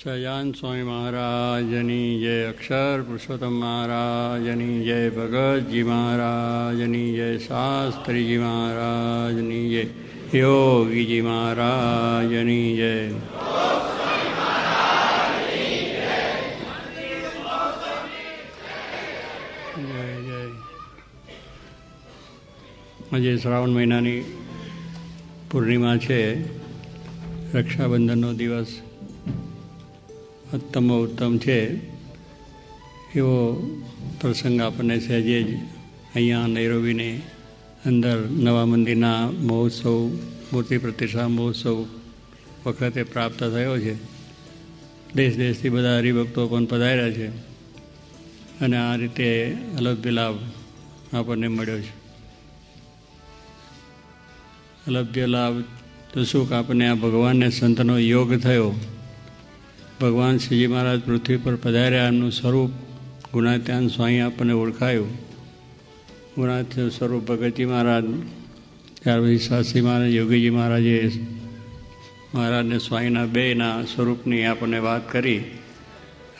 સહજાનંદ સ્વામી મહારાજની જય, અક્ષર પુરુષોત્તમ મહારાજની જય, ભગતજી મહારાજની જય, શાસ્ત્રીજી મહારાજની જય, યોગીજી મહારાજની જય. જય જય. આજે શ્રાવણ મહિનાની પૂર્ણિમા છે, રક્ષાબંધનનો દિવસ ઉત્તમ છે. એવો પ્રસંગ આપણને સહેજે જ અહીંયા નૈરોબીની અંદર નવા મંદિરના મહોત્સવ, મૂર્તિ પ્રતિષ્ઠા મહોત્સવ વખતે પ્રાપ્ત થયો છે. દેશ દેશથી બધા હરિભક્તો પણ પધાર્યા છે અને આ રીતે અલભ્ય લાભ આપણને મળ્યો છે. અલભ્ય લાભ તો શું કે આપણને આ ભગવાનને સંતનો યોગ થયો. ભગવાન શ્રીજી મહારાજ પૃથ્વી પર પધાર્યા, એમનું સ્વરૂપ ગુણાત્યાન સ્વામી આપણને ઓળખાયું. ગુણાત્યાન સ્વરૂપ ભગતજી મહારાજ, ત્યાર પછી શાસ્ત્રી મહારાજ, યોગીજી મહારાજે મહારાજને સ્વામીના બેના સ્વરૂપની આપણને વાત કરી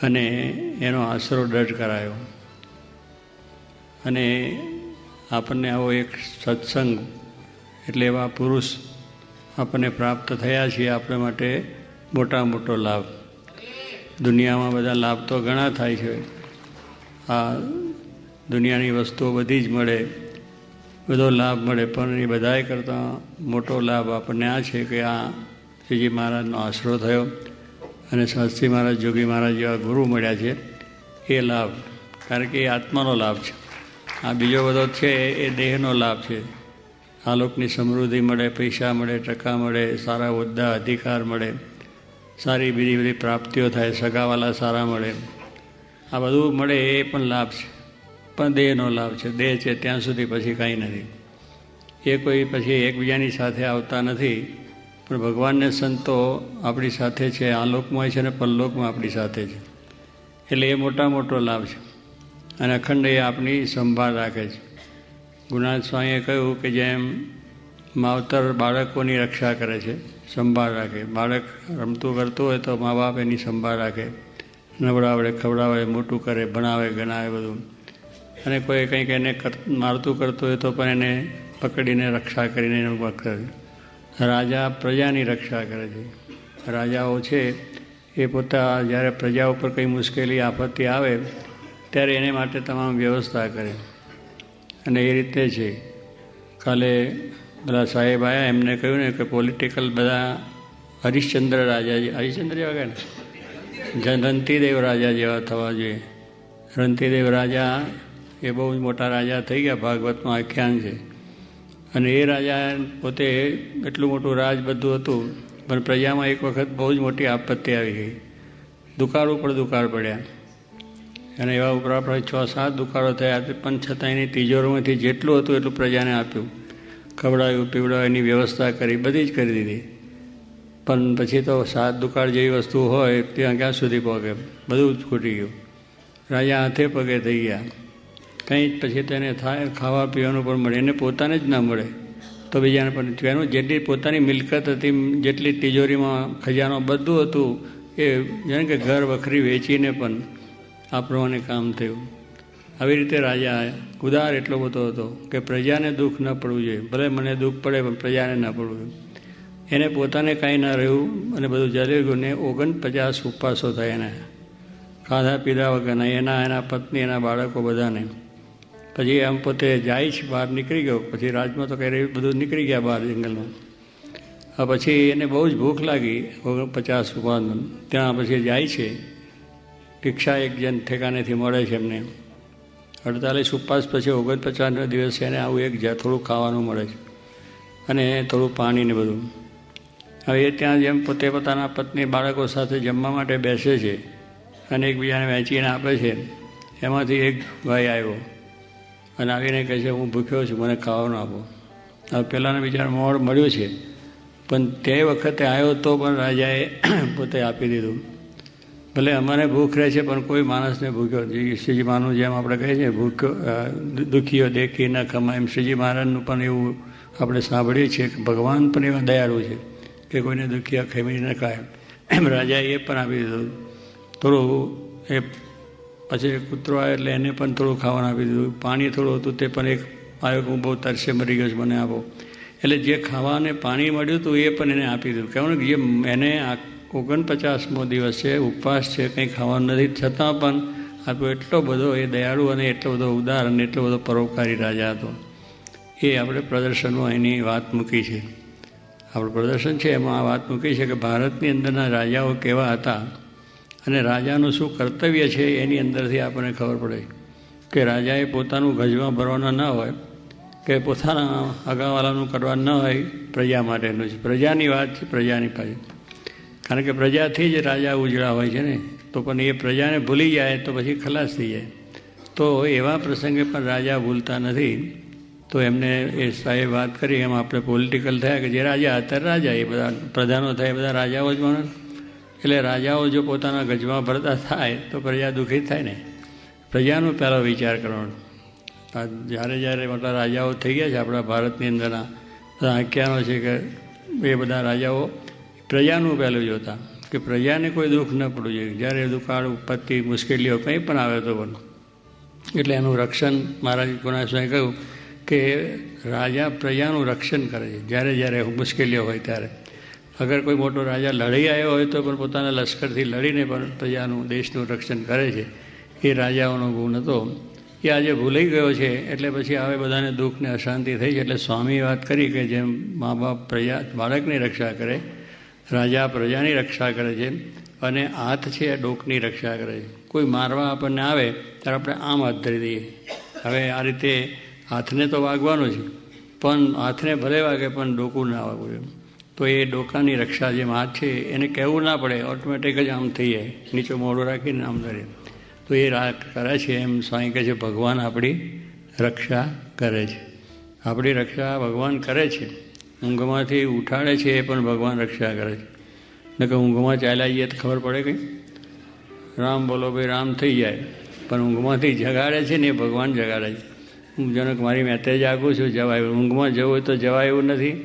અને એનો આશરો દઢ કરાયો. અને આપણને આવો એક સત્સંગ એટલે એવા પુરુષ આપણને પ્રાપ્ત થયા છીએ, આપણા માટે મોટો લાભ. દુનિયામાં બધા લાભ તો ઘણા થાય છે. આ દુનિયાની વસ્તુઓ બધી જ મળે, બધો લાભ મળે, પણ એ બધાએ કરતાં મોટો લાભ આપણને આ છે કે આ શ્રીજી મહારાજનો આશરો થયો અને શાસ્ત્રી મહારાજ, જોગી મહારાજ જેવા ગુરુ મળ્યા છે. એ લાભ, કારણ કે એ આત્માનો લાભ છે. આ બીજો બધો છે એ દેહનો લાભ છે. આ લોકની સમૃદ્ધિ મળે, પૈસા મળે, ટકા મળે, સારા હોદ્દા અધિકાર મળે, સારી બીજી બધી પ્રાપ્તિઓ થાય, સગાવાલા સારા મળે, આ બધું મળે એ પણ લાભ છે. પણ દેહનો લાભ છે. દેહ છે ત્યાં સુધી પછી કાંઈ નથી. એ કોઈ પછી એકબીજાની સાથે આવતા નથી. પણ ભગવાનને સંતો આપણી સાથે છે, આ લોકમાં છે ને પરલોકમાં આપણી સાથે છે. એટલે એ મોટો લાભ છે અને અખંડ એ આપણી સંભાળ રાખે છે. ગુણાત્યાન સ્વામીએ કહ્યું કે જેમ માવતર બાળકોની રક્ષા કરે છે, સંભાળ રાખે. બાળક રમતું કરતું હોય તો મા બાપ એની સંભાળ રાખે, નવડાવડે, ખવડાવે, મોટું કરે, ભણાવે, ગણાવે બધું. અને કોઈ કંઈક એને મારતું કરતું હોય તો પણ એને પકડીને રક્ષા કરીને એનું કરે. રાજા પ્રજાની રક્ષા કરે છે. રાજાઓ છે એ પોતા જ્યારે પ્રજા ઉપર કંઈ મુશ્કેલી આપત્તિ આવે ત્યારે એને માટે તમામ વ્યવસ્થા કરે અને એ રીતે છે. કાલે બધા સાહેબ આવ્યા, એમને કહ્યું ને કે પોલિટિકલ બધા હરિશ્ચંદ્ર રાજા, હરિશ્ચંદ્ર જેવા કહે ને, રંતીદેવ રાજા જેવા થવા જોઈએ. રંતીદેવ રાજા એ બહુ જ મોટા રાજા થઈ ગયા, ભાગવતમાં આખ્યાન છે. અને એ રાજા પોતે એટલું મોટું રાજ બધું હતું, પણ પ્રજામાં એક વખત બહુ જ મોટી આપત્તિ આવી ગઈ. દુકાળ ઉપર દુકાળ પડ્યા અને એવા ઉપર આપણે 6-7 દુકાળો થયા, પણ છતાં એની તિજોરીમાંથી જેટલું હતું એટલું પ્રજાને આપ્યું, ખવડાવ્યું, પીવડાવ્યું, એની વ્યવસ્થા કરી, બધી જ કરી દીધી. પણ પછી તો 7 દુકાળ જેવી વસ્તુ હોય ત્યાં ક્યાં સુધી પહોંચે, બધું જ ખૂટી ગયું. રાજા હાથે પગે થઈ ગયા. કંઈ જ પછી તેને થાય, ખાવા પીવાનું પણ મળે, એને પોતાને જ ના મળે તો બીજાને પણ. એનું જેટલી પોતાની મિલકત હતી, જેટલી તિજોરીમાં ખજાનો બધું હતું, એ જાણે કે ઘર વખરી વેચીને પણ આપણને કામ થયું. આવી રીતે રાજા ઉદાર એટલો બધો હતો કે પ્રજાને દુઃખ ન પડવું જોઈએ. ભલે મને દુઃખ પડે પણ પ્રજાને ન પડવું જોઈએ. એને પોતાને કાંઈ ના રહ્યું અને બધું જલી ગયું ને 49 ઉપવાસો થયા એને, ખાધા પીધા વગરના, એના પત્ની, એના બાળકો બધાને. પછી આમ પોતે જાય છે, બહાર નીકળી ગયો. પછી રાજમાં તો કંઈ બધું નીકળી ગયા બહાર જંગલમાં. પછી એને બહુ જ ભૂખ લાગી 49 ઉપવાસ. ત્યાં પછી જાય છે, ભિક્ષા એક જણ ઠેકાનેથી મળે છે એમને. 48 ઉપવાસ પછી 49ના દિવસે એને આવું એક થોડું ખાવાનું મળે છે અને થોડું પાણી ને બધું. હવે એ ત્યાં જેમ પોતે પોતાના પત્ની બાળકો સાથે જમવા માટે બેસે છે અને એકબીજાને વહેંચીને આપે છે. એમાંથી એક ભાઈ આવ્યો અને આવીને કહે છે, હું ભૂખ્યો છું, મને ખાવાનું આપો. હવે પહેલાંના બિચારા મોડ મળ્યું છે, પણ તે વખતે આવ્યો તો પણ રાજાએ પોતે આપી દીધું. ભલે અમારે ભૂખ રહે છે પણ કોઈ માણસને ભૂખ્યો, શ્રીજી મહારાજનું જેમ આપણે કહીએ છીએ ભૂખ્યો દુઃખીઓ દેખી ન ખમાય, એમ શ્રીજી મહારાજનું પણ એવું આપણે સાંભળીએ છીએ કે ભગવાન પણ એવા દયાળુ છે કે કોઈને દુઃખીયા ખમી ન ખાય. એમ રાજાએ એ પણ આપી દીધું થોડું. એ પછી કૂતરો આવ્યો એટલે એને પણ થોડું ખાવાનું આપી દીધું. પાણી થોડું હતું તે પણ એક આવ્યો કે હું બહુ તરસે મરી ગયો છું, મને આપો. એટલે જે ખાવાને પાણી મળ્યું હતું એ પણ એને આપી દીધું. કહેવાનું કે જે એને 49મો દિવસ છે, ઉપવાસ છે, કંઈ ખાવાનું નથી, છતાં પણ આપ્યો. એટલો બધો એ દયાળુ અને એટલો બધો ઉદાર અને એટલો બધો પરોપકારી રાજા હતો. એ આપણે પ્રદર્શનમાં એની વાત મૂકી છે. આપણું પ્રદર્શન છે એમાં આ વાત મૂકી છે કે ભારતની અંદરના રાજાઓ કેવા હતા અને રાજાનું શું કર્તવ્ય છે એની અંદરથી આપણને ખબર પડે કે રાજાએ પોતાનું ગજમાં ભરવાના ન હોય કે પોતાના અગાવાલાનું કરવા ન હોય, પ્રજા માટેનું છે. પ્રજાની વાત છે, પ્રજાની પાસે. કારણ કે પ્રજાથી જ રાજા ઉજળા હોય છે ને, તો પણ એ પ્રજાને ભૂલી જાય તો પછી ખલાસ થઈ જાય. તો એવા પ્રસંગે પણ રાજા ભૂલતા નથી. તો એમને એ સાહેબ વાત કરી એમ આપણે પોલિટિકલ થયા કે જે રાજા અત્યારે રાજા એ બધા પ્રધાનો થાય એ બધા રાજાઓ જ માણસ. એટલે રાજાઓ જો પોતાના ગજમાં ભરતા થાય તો પ્રજા દુઃખી થાય ને. પ્રજાનો પહેલો વિચાર કરવાનો. જ્યારે જ્યારે મોટા રાજાઓ થઈ ગયા છે આપણા ભારતની અંદરના બધા આખ્યાનો છે કે એ બધા રાજાઓ પ્રજાનું પહેલું જોતા કે પ્રજાને કોઈ દુઃખ ન પડવું જોઈએ. જ્યારે દુકાળ ઉપત્તિ મુશ્કેલીઓ કંઈ પણ આવે તો પણ એટલે એનું રક્ષણ મહારાજ ગુણાસ્વામી કહ્યું કે રાજા પ્રજાનું રક્ષણ કરે છે. જ્યારે જ્યારે મુશ્કેલીઓ હોય ત્યારે અગર કોઈ મોટો રાજા લડી આવ્યો હોય તો પણ પોતાના લશ્કરથી લડીને પણ પ્રજાનું દેશનું રક્ષણ કરે છે. એ રાજાઓનો ગુણ હતો. એ આજે ભૂલાઈ ગયો છે. એટલે પછી હવે બધાને દુઃખ ને અશાંતિ થઈ છે. એટલે સ્વામીએ વાત કરી કે જેમ મા બાપ પ્રજા બાળકની રક્ષા કરે, રાજા પ્રજાની રક્ષા કરે છે અને હાથ છે એ ડોકની રક્ષા કરે છે. કોઈ મારવા આપણને આવે ત્યારે આપણે આમ હાથ ધરી દઈએ. હવે આ રીતે હાથને તો વાગવાનું છે, પણ હાથને ભલે વાગે પણ ડોકું ના વાગવું એમ. તો એ ડોકાની રક્ષા જેમ હાથ છે એને કહેવું ના પડે, ઓટોમેટિક જ આમ થઈ જાય, નીચે મોઢું રાખીને આમ ધરે. તો એ કરે છે. એમ સ્વામી કહે છે ભગવાન આપણી રક્ષા કરે છે. આપણી રક્ષા ભગવાન કરે છે. ઊંઘમાંથી ઉઠાડે છે એ પણ ભગવાન રક્ષા કરે છે. ને કે ઊંઘમાં ચાલ્યા જઈએ તો ખબર પડે કંઈ રામ બોલો ભાઈ રામ થઈ જાય, પણ ઊંઘમાંથી જગાડે છે ને એ ભગવાન જગાડે છે. હું જનક મારી મેં તે જાગું છું, જવાય. ઊંઘમાં જવું હોય તો જવાય એવું નથી,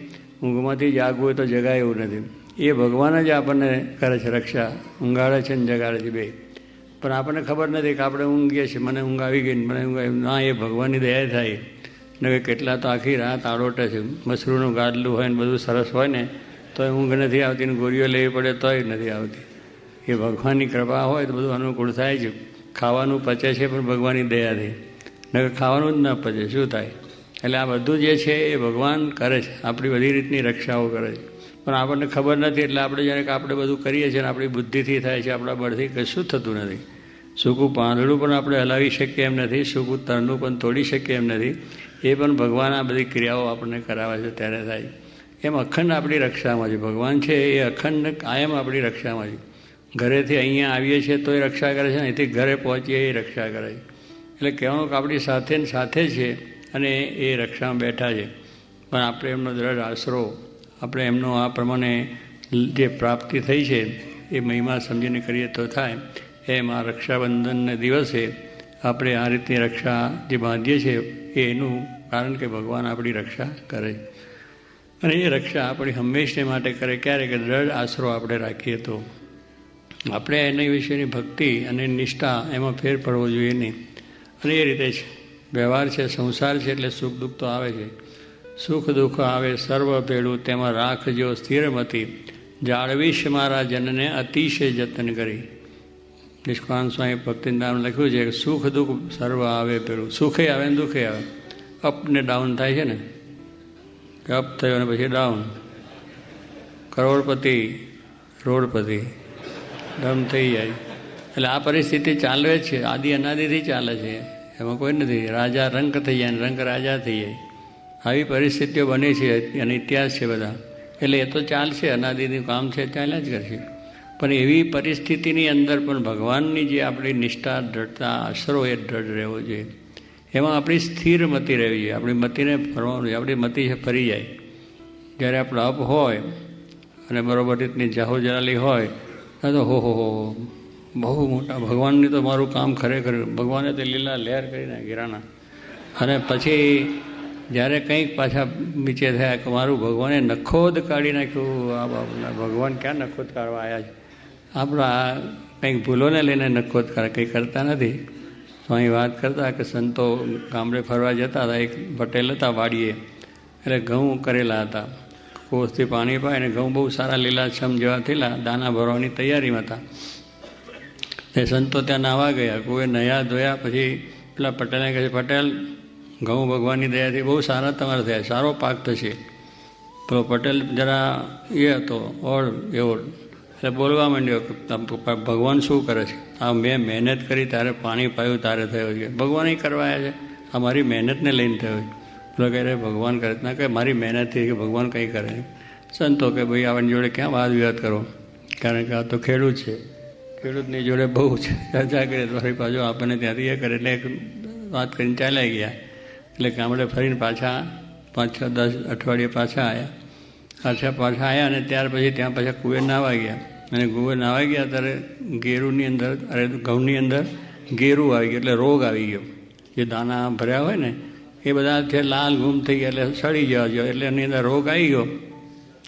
ઊંઘમાંથી જાગવું હોય તો જગાય એવું નથી. એ ભગવાન જ આપણને કરે છે રક્ષા, ઊંઘાડે છે ને જગાડે છે બે. પણ આપણને ખબર નથી કે આપણે ઊંઘીએ છીએ, મને ઊંઘ આવી ગઈ, મને ઊંઘ આવી ના. એ ભગવાનની દયા થાય ને કે કેટલા તો આખી રાત આડોટે છે. મસરૂનું ગાદલું હોય ને બધું સરસ હોય ને તો ઊંઘ નથી આવતી ને ગોળીઓ લેવી પડે તોય નથી આવતી. એ ભગવાનની કૃપા હોય તો બધું અનુકૂળ થાય છે. ખાવાનું પચે છે પણ ભગવાનની દયાથી, ને ખાવાનું જ ન પચે શું થાય. એટલે આ બધું જે છે એ ભગવાન કરે છે, આપણી બધી રીતની રક્ષાઓ કરે છે. પણ આપણને ખબર નથી. એટલે આપણે જ્યારે કે આપણે બધું કરીએ છીએ ને આપણી બુદ્ધિથી થાય છે, આપણા બળથી કશું થતું નથી. સૂકું પાંદડું પણ આપણે હલાવી શકીએ એમ નથી, સૂકું તરનું પણ તોડી શકીએ એમ નથી. એ પણ ભગવાન આ બધી ક્રિયાઓ આપણને કરાવે છે ત્યારે થાય. એમ અખંડ આપણી રક્ષામાં છે ભગવાન છે. એ અખંડ કાયમ આપણી રક્ષામાં છે. ઘરેથી અહીંયા આવીએ છીએ તો એ રક્ષા કરે છે, અહીંથી ઘરે પહોંચીએ એ રક્ષા કરે છે. એટલે કહેવાનું કે આપણી સાથે ને સાથે છે અને એ રક્ષામાં બેઠા છે. પણ આપણે એમનો દ્રઢ આશરો, આપણે એમનો આ પ્રમાણે જે પ્રાપ્તિ થઈ છે એ મહિમા સમજીને કરીએ તો થાય. એમ આ રક્ષાબંધનને દિવસે આપણે આ રીતની રક્ષા જે બાંધીએ છીએ એનું કારણ કે ભગવાન આપણી રક્ષા કરે. અને એ રક્ષા આપણી હંમેશને માટે કરે. ક્યારે કે દ્રઢ આશરો આપણે રાખીએ તો. આપણે એના વિશેની ભક્તિ અને નિષ્ઠા એમાં ફેર પડવો જોઈએ નહીં. અને એ રીતે જ વ્યવહાર છે, સંસાર છે એટલે સુખ દુઃખ તો આવે છે. સુખ દુઃખ આવે સર્વ ભેળું, તેમાં રાખજો સ્થિરમતી, જાળવીશ મારા જનને અતિશય જતન કરી. નિષ્કાન સ્વામી ભક્તિનામ લખ્યું છે કે સુખ દુઃખ સર્વ આવે પેલું. સુખે આવે ને દુઃખે આવે. અપ ને ડાઉન થાય છે ને, કે અપ થયો અને પછી ડાઉન. કરોડપતિ રોડપતિ ડમ થઈ જાય. એટલે આ પરિસ્થિતિ ચાલે જ છે, આદિ અનાદિથી ચાલે છે. એમાં કોઈ નથી. રાજા રંક થઈ જાય ને રંક રાજા થઈ જાય. આવી પરિસ્થિતિઓ બની છે અને ઇતિહાસ છે બધા. એટલે એ તો ચાલશે, અનાદિનું કામ છે, ચાલ્યા જ કરશે. પણ એવી પરિસ્થિતિની અંદર પણ ભગવાનની જે આપણી નિષ્ઠા, દ્રઢતા, આશરો એ દ્રઢ રહેવો જોઈએ. એમાં આપણી સ્થિર મતિ રહેવી જોઈએ. આપણી મતિને ફરવાનું જોઈએ. આપણી મતિ છે ફરી જાય. જ્યારે આપણો અપ હોય અને બરોબર રીતની જાહો જલાલી હોય તો હો બહુ મોટા ભગવાનની તો મારું કામ ખરેખર ભગવાને તો લીલા લહેર કરીને ગિરાના. અને પછી જ્યારે કંઈક પાછા નીચે થયા કે મારું ભગવાને નખોદ કાઢી નાખ્યું. આ બાપના ભગવાન ક્યાં નખોદ કાઢવા આવ્યા છે? આપણા કંઈક ભૂલોને લઈને નખોદ કરે, કંઈ કરતા નથી. તો અહીં વાત કરતા કે સંતો ગામડે ફરવા જતા હતા, એક પટેલ હતા વાડીએ, એટલે ઘઉં કરેલા હતા, કોસથી પાણી પાય અને ઘઉં બહુ સારા લીલાછમ જેવા થયેલા, દાના ભરવાની તૈયારીમાં હતા. તે સંતો ત્યાં નાહવા ગયા, કોઈ નયા ધોયા, પછી પેલા પટેલને કહે છે, પટેલ ઘઉં ભગવાનની દયાથી બહુ સારા તમારા થયા, સારો પાક થશે. પેલો પટેલ જરા એ હતો ઓર એવો, એટલે બોલવા માંડ્યો કે ભગવાન શું કરે છે? આ મેં મહેનત કરી તારે પાણી પાયું તારે થયો છે, ભગવાન કરવા આવ્યા છે? આ મારી મહેનતને લઈને થયો છે. પેલો કહે ભગવાન કરે ના, કે મારી મહેનતથી કે ભગવાન કંઈ કરે. સંતો કે ભાઈ આવવાની જોડે ક્યાં વાદ વિવાદ કરો, કારણ કે આ તો ખેડૂત છે, ખેડૂતની જોડે બહુ ચર્ચા કરી, ફરી પાછું આપણને ત્યાંથી એ કરે, એટલે એક વાત કરીને ચાલ્યા ગયા. એટલે ગામડે ફરીને પાછા 5-6-10 અઠવાડિયે પાછા આવ્યા અને ત્યાર પછી ત્યાં પાછા કુએ નાહવા ગયા. અને કુએ નાહવા ગયા ત્યારે ઘેરુની અંદર, ઘઉંની અંદર ઘેરું આવી ગયું, એટલે રોગ આવી ગયો. જે દાણા ભર્યા હોય ને એ બધા છે લાલ ઘૂમ થઈ ગયા, એટલે સડી જવા જોઈએ, એટલે એની અંદર રોગ આવી ગયો.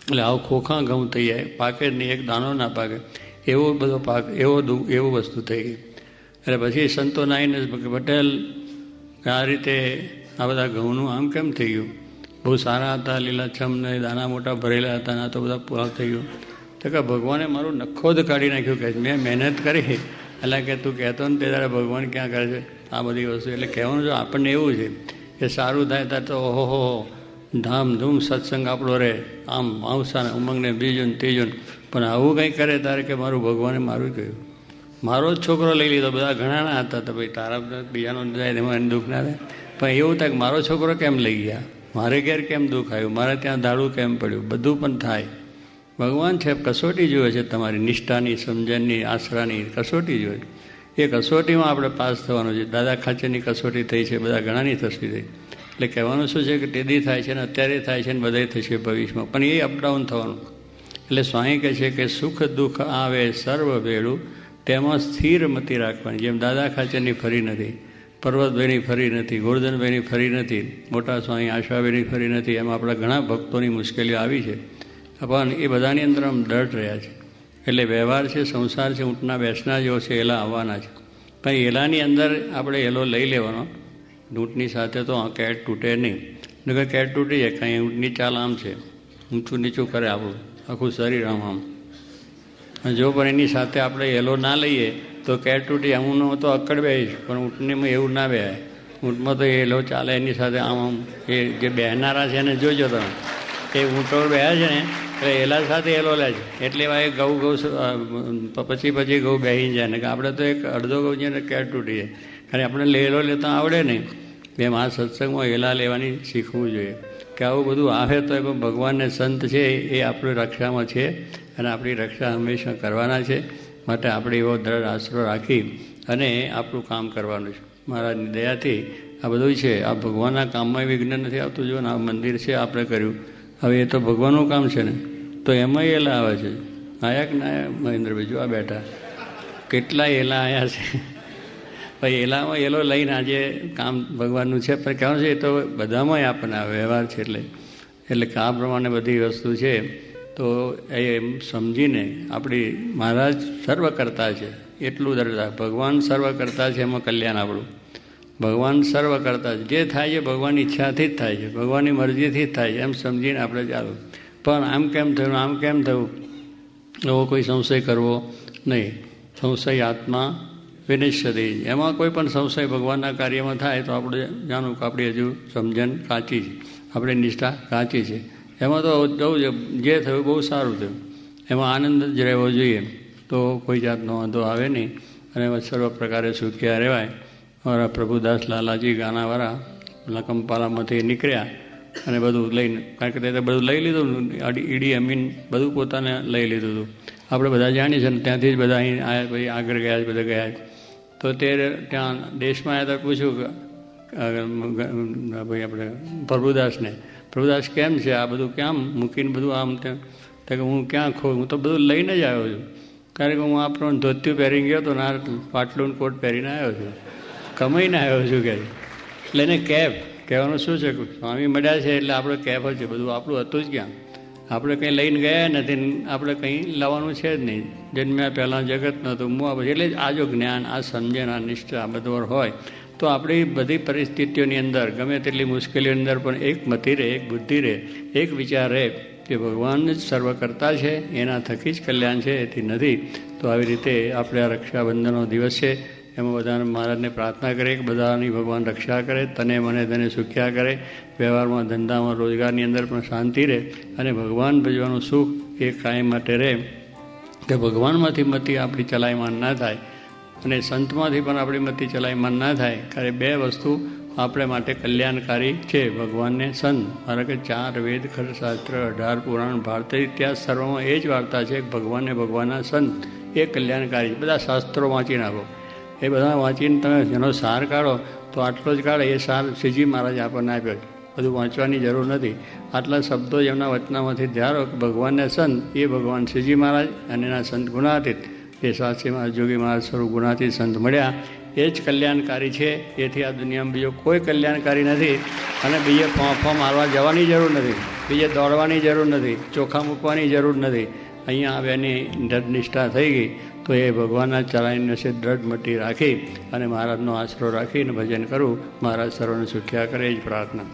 એટલે આવું ખોખા ઘઉં થઈ જાય, પાકે જ નહીં, એક દાણો ના પાકે, એવો બધો પાક, એવું વસ્તુ થઈ ગઈ. એટલે પછી સંતો નાહીને પટેલ આ રીતે આ બધા ઘઉંનું આમ કેમ થઈ ગયું? બહુ સારા હતા, લીલાછમ ને દાણા મોટા ભરેલા હતા, ના તો બધા પૂરા થઈ ગયું. તો કે ભગવાને મારું નખોદ કાઢી નાખ્યું, કે મેં મહેનત કરી, એટલે કે તું કહેતો ને તે તારે ભગવાન ક્યાં કરે છે આ બધી વસ્તુ. એટલે કહેવાનું જો આપણને એવું છે કે સારું થાય ત્યારે તો ઓહો ધામધૂમ સત્સંગ આપણો રહે, આમ આવસાને ઉમંગને બીજું ને ત્રીજું, પણ આવું કંઈ કરે તારે કે મારું ભગવાને મારું કહ્યું, મારો જ છોકરો લઈ લીધો, બધા ઘણાના હતા, તો ભાઈ તારા બીજાનો જાય એમાં એને દુઃખ ના થાય. પણ એવું થાય કે મારો છોકરો કેમ લઈ ગયા, મારે ઘેર કેમ દુઃખ આવ્યું, મારે ત્યાં દાડું કેમ પડ્યું, બધું પણ થાય. ભગવાન છે કસોટી જુએ છે, તમારી નિષ્ઠાની, સમજણની, આશરાની કસોટી જુએ છે. એ કસોટીમાં આપણે પાસ થવાનું છે. દાદા ખાચરની કસોટી થઈ છે, બધા ઘણાની થતી થઈ. એટલે કહેવાનું શું છે કે ટેદી થાય છે ને અત્યારે થાય છે ને બધાય થશે ભવિષ્યમાં, પણ એ અપડાઉન થવાનું. એટલે સ્વામી કહે છે કે સુખ દુઃખ આવે સર્વ ભેળું, તેમાં સ્થિર મતિ રાખવાની. જેમ દાદા ખાચરની ફરી નથી, પર્વતભાઈની ફરી નથી, ગોરધનભાઈની ફરી નથી, મોટા સ્વામી આશાભાઈની ફરી નથી, એમાં આપણા ઘણા ભક્તોની મુશ્કેલીઓ આવી છે, પણ એ બધાની અંદર આમ દઢ રહ્યા છે. એટલે વ્યવહાર છે, સંસાર છે, ઊંટના બેસના જેવો છે, એલા આવવાના છે. પણ એલાની અંદર આપણે એલો લઈ લેવાનો. ઊંટની સાથે તો કેટ તૂટે નહીં, નકર કેટ તૂટી જાય. કાંઈ ઊંટની ચાલ આમ છે, ઊંચું નીચું કરે આપણું આખું શરીર આમ આમ. જો પણ એની સાથે આપણે એલો ના લઈએ તો કેટ તૂટી. હું તો અક્કડ બેહીશ, પણ ઊંટનીમાં એવું ના બેહાય. ઊંટમાં તો એલો ચાલે, એની સાથે આમ આમ એ જે બહેનારા છે એને જોજો તમે, એ ઊંટો બેહ્યા છે ને એટલે એલા સાથે એલો લે છે, એટલે એવા એ ઘઉં પછી ઘઉં બેસી જાય ને. કે આપણે તો એક અડધો ઘઉં છે ને કેટ તૂટી જાય, કારણ આપણે એલો લેતા આવડે નહીં. એમ આ સત્સંગમાં એલા લેવાની શીખવું જોઈએ કે આવું બધું આવે તો એ ભગવાનને સંત છે એ આપણી રક્ષામાં છે, અને આપણી રક્ષા હંમેશા કરવાના છે. માટે આપણે એવો દ્રઢ આશરો રાખી અને આપણું કામ કરવાનું છે. મહારાજની દયાથી આ બધું છે. આ ભગવાનના કામમાં વિઘ્ન નથી આવતું. જો ને આ મંદિર છે આપણે કર્યું, હવે એ તો ભગવાનનું કામ છે ને, તો એમાં એલા આવે છે. આયા કે ના મહેન્દ્રભાઈ? જો આ બેઠા કેટલા એલા આવ્યા છે. ભાઈ એલામાં એલો લઈને આજે કામ ભગવાનનું છે, પણ કહેવાનું છે એ તો બધામાં આપણને આ વ્યવહાર છે. એટલે કે આ પ્રમાણે બધી વસ્તુ છે. તો એમ સમજીને આપણી મહારાજ સર્વ કરતા છે એટલું દરતા, ભગવાન સર્વ કરતા છે, એમાં કલ્યાણ આપણું. ભગવાન સર્વ કરતા છે, જે થાય છે ભગવાનની ઈચ્છાથી જ થાય છે, ભગવાનની મરજીથી જ થાય છે, એમ સમજીને આપણે ચાલવું. પણ આમ કેમ થયું, આમ કેમ થયું, એવો કોઈ સંશય કરવો નહીં. સંશય આત્મા વિનિશ્ચિત. એમાં કોઈ પણ સંશય ભગવાનના કાર્યમાં થાય તો આપણે જાણવું કે આપણી હજુ સમજણ કાચી છે, આપણે નિષ્ઠા કાચી છે. એમાં તો જવું જે થયું બહુ સારું થયું, એમાં આનંદ જ રહેવો જોઈએ, તો કોઈ જાતનો વાંધો આવે નહીં, અને સર્વ પ્રકારે સુખિયા રહેવાય. અમારા પ્રભુદાસ લાલાજી ગાનાવાળા લકમપાલામાંથી નીકળ્યા અને બધું લઈને, કારણ કે તે બધું લઈ લીધું, ઈડી અમીન બધું પોતાને લઈ લીધું હતું. આપણે બધા જાણીએ છીએ ને, ત્યાંથી જ બધા અહીં આવ્યા, પછી આગળ ગયા, બધા ગયા. તો તે ત્યાં દેશમાં આવ્યા તો પૂછ્યું કે ભાઈ આપણે પ્રભુદાસ કેમ છે, આ બધું ક્યાં મૂકીને બધું આમ તેમ? કે હું ક્યાં હું તો બધું લઈને જ આવ્યો છું, કારણ કે હું આપણો ધોતિયું પહેરીને ગયો હતો, ના પાટલું કોટ પહેરીને આવ્યો છું, કમાઈને આવ્યો છું. કે એટલે એને કેફ કહેવાનું શું છે, સ્વામી મળ્યા છે એટલે આપણે કેફ જ છે, બધું આપણું હતું જ ક્યાં? આપણે કંઈ લઈને ગયા નથી, આપણે કંઈ લાવવાનું છે જ નહીં. જન્મ્યા પહેલાં જગત નહોતું, મુઆ પછી. એટલે આ જો જ્ઞાન, આ સમજણ, આ નિષ્ઠા આ બધું હોય તો આપણી બધી પરિસ્થિતિઓની અંદર ગમે તેટલી મુશ્કેલીઓની અંદર પણ એક મતિ રહે, એક બુદ્ધિ રહે, એક વિચાર રહે કે ભગવાન જ સર્વ કરતા છે, એના થકી જ કલ્યાણ છે, એથી નથી. તો આવી રીતે આપણે આ રક્ષાબંધનનો દિવસ છે એમાં બધાને મહારાજને પ્રાર્થના કરીએ કે બધાની ભગવાન રક્ષા કરે, તને મને તને સુખ્યા કરે, વ્યવહારમાં ધંધામાં રોજગારની અંદર પણ શાંતિ રહે અને ભગવાન ભજવાનું સુખ એ કાયમ માટે રહે, કે ભગવાનમાંથી મતિ આપણી ચલાયમાન ના થાય અને સંતમાંથી પણ આપણી મતિ ચલાયમાન ના થાય. કારણ બે વસ્તુ આપણે માટે કલ્યાણકારી છે, ભગવાનને સંત. મારા કે 4 વેદ, ખરશાસ્ત્ર, 18 પુરાણ, ભારતીય ઇતિહાસ સર્વમાં એ જ વાર્તા છે કે ભગવાનને ભગવાનના સંત એ કલ્યાણકારી. બધા શાસ્ત્રો વાંચી નાખો, એ બધા વાંચીને તમે એનો સાર કાઢો તો આટલો જ કાઢે. એ સાર શ્રીજી મહારાજ આપણને આપ્યો છે, બધું વાંચવાની જરૂર નથી. આટલા શબ્દો જ એમના વચનામાંથી ધારો કે ભગવાનને સંત એ ભગવાન શ્રીજી મહારાજ અને એના સંત ગુણાતીત એ સાચી મહારાજ જોગી મહારાજ સ્વરૂપ ગુણાતીત સંત મળ્યા, એ જ કલ્યાણકારી છે. એથી આ દુનિયામાં બીજો કોઈ કલ્યાણકારી નથી અને બીજે ફોંફા મારવા જવાની જરૂર નથી, બીજે દોડવાની જરૂર નથી, ચોખા મૂકવાની જરૂર નથી. અહીંયા આવ્યાની દ્રઢ નિષ્ઠા થઈ ગઈ તો એ ભગવાનના ચલાવીને છે દ્રઢ મટી રાખી અને મહારાજનો આશરો રાખીને ભજન કરું. મહારાજ સર્વને સુખ્યા કરે, એ જ પ્રાર્થના.